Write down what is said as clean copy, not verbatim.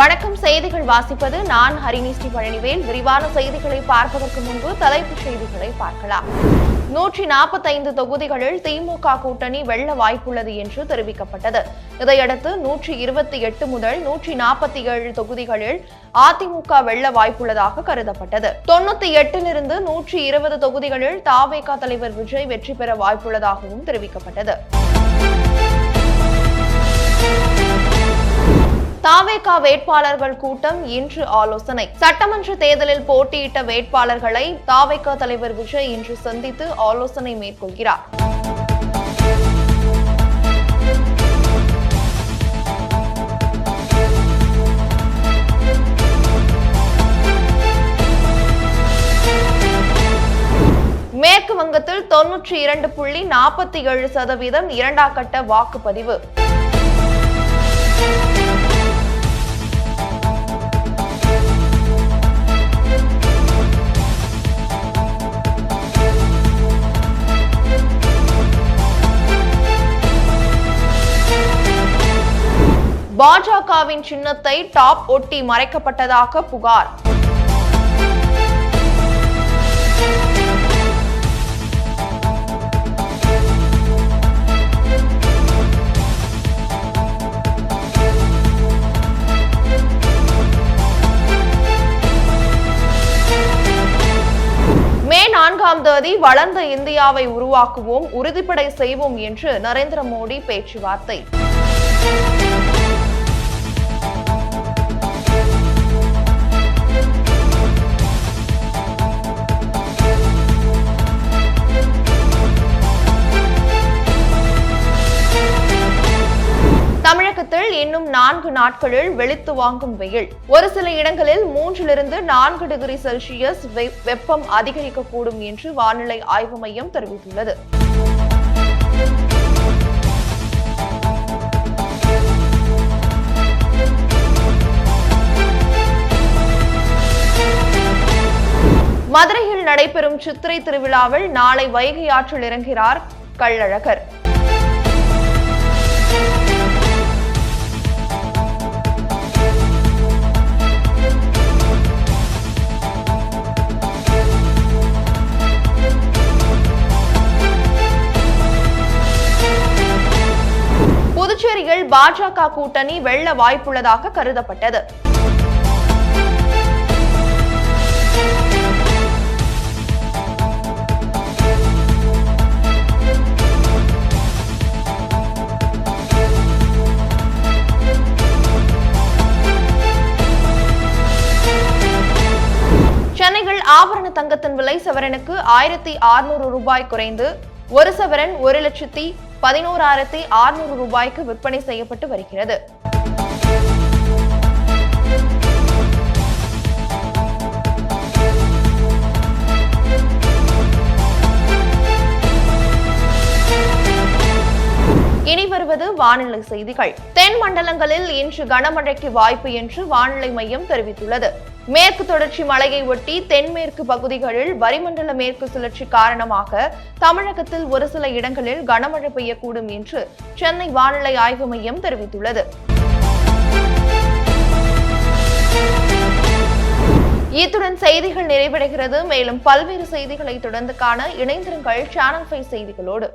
வணக்கம். செய்திகள் வாசிப்பது நான் ஹரிணி ஸ்ரீ பழனிவேல். விரிவான செய்திகளை பார்ப்பதற்கு முன்பு தலைப்புச் செய்திகளை பார்க்கலாம். 145 தொகுதிகளில் திமுக கூட்டணி வெல்ல வாய்ப்புள்ளது என்று தெரிவிக்கப்பட்டது. இதையடுத்து 128 முதல் 147 தொகுதிகளில் அதிமுக வெல்ல வாய்ப்புள்ளதாக கருதப்பட்டது. 98லிருந்து 120 தொகுதிகளில் தவேக தலைவர் விஜய் வெற்றி பெற வாய்ப்புள்ளதாகவும் தெரிவிக்கப்பட்டது. தவேக வேட்பாளர்கள் கூட்டம் இன்று ஆலோசனை. சட்டமன்ற தேர்தலில் போட்டியிட்ட வேட்பாளர்களை தவேக தலைவர் விஜய் இன்று சந்தித்து ஆலோசனை மேற்கொள்கிறார். மேற்கு வங்கத்தில் 92.47% இரண்டாம் கட்ட வாக்குப்பதிவு. பாஜகவின் சின்னத்தை டாப் ஒட்டி மறைக்கப்பட்டதாக புகார். மே 4ஆம் தேதி வளர்ந்த இந்தியாவை உருவாக்குவோம், உறுதிப்படை செய்வோம் என்று நரேந்திர மோடி பேச்சுவார்த்தை. தமிழகத்தில் இன்னும் 4 நாட்களில் வெளுத்து வாங்கும் வெயில். ஒரு சில இடங்களில் 3லிருந்து 4 டிகிரி செல்சியஸ் வெப்பம் அதிகரிக்கக்கூடும் என்று வானிலை ஆய்வு மையம் தெரிவித்துள்ளது. மதுரையில் நடைபெறும் சித்திரை திருவிழாவில் நாளை வைகை ஆற்றில் இறங்குகிறார் கள்ளழகர். புதுச்சேரியில் பாஜக கூட்டணி வெல்ல வாய்ப்புள்ளதாக கருதப்பட்டது. சென்னையில் ஆபரண தங்கத்தின் விலை சவரனுக்கு 1600 ரூபாய் குறைந்து ஒரு சவரன் 1,11,600 ரூபாய்க்கு விற்பனை செய்யப்பட்டு வருகிறது. இனி வருவது வானிலை செய்திகள். தென் மண்டலங்களில் இன்று கனமழைக்கு வாய்ப்பு என்று வானிலை மையம் தெரிவித்துள்ளது. மேற்கு தொடர்ச்சி மலையை ஒட்டி தென்மேற்கு பகுதிகளில் வளிமண்டல மேற்கு சுழற்சி காரணமாக தமிழகத்தில் ஒரு சில இடங்களில் கனமழை பெய்யக்கூடும் என்று சென்னை வானிலை ஆய்வு மையம் தெரிவித்துள்ளது. இத்துடன் செய்திகள் நிறைவடைகிறது. மேலும் பல்வேறு செய்திகளை தொடர்ந்து காண இணைந்திருங்கள் சேனல் 5 செய்திகளோடு.